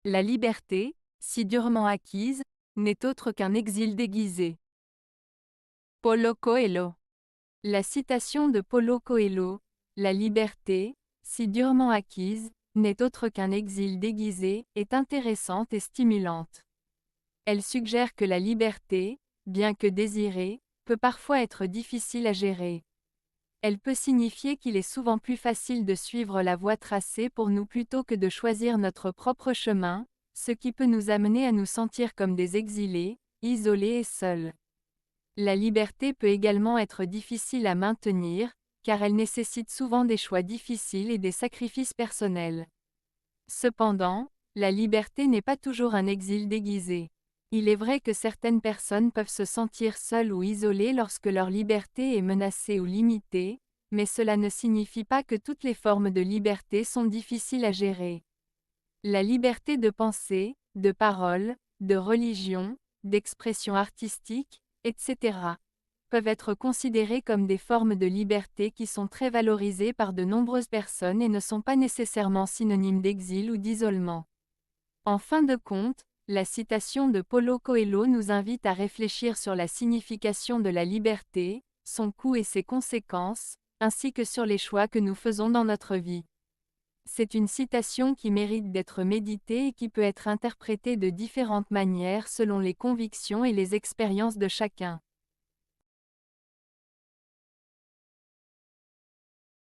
La liberté, si durement acquise, n'est autre qu'un exil déguisé. Paulo Coelho. La citation de Paulo Coelho, La liberté, si durement acquise, n'est autre qu'un exil déguisé, est intéressante et stimulante. Elle suggère que la liberté, bien que désirée, peut parfois être difficile à gérer. Elle peut signifier qu'il est souvent plus facile de suivre la voie tracée pour nous plutôt que de choisir notre propre chemin, ce qui peut nous amener à nous sentir comme des exilés, isolés et seuls. La liberté peut également être difficile à maintenir, car elle nécessite souvent des choix difficiles et des sacrifices personnels. Cependant, la liberté n'est pas toujours un exil déguisé. Il est vrai que certaines personnes peuvent se sentir seules ou isolées lorsque leur liberté est menacée ou limitée, mais cela ne signifie pas que toutes les formes de liberté sont difficiles à gérer. La liberté de pensée, de parole, de religion, d'expression artistique, etc., peuvent être considérées comme des formes de liberté qui sont très valorisées par de nombreuses personnes et ne sont pas nécessairement synonymes d'exil ou d'isolement. En fin de compte, la citation de Paulo Coelho nous invite à réfléchir sur la signification de la liberté, son coût et ses conséquences, ainsi que sur les choix que nous faisons dans notre vie. C'est une citation qui mérite d'être méditée et qui peut être interprétée de différentes manières selon les convictions et les expériences de chacun.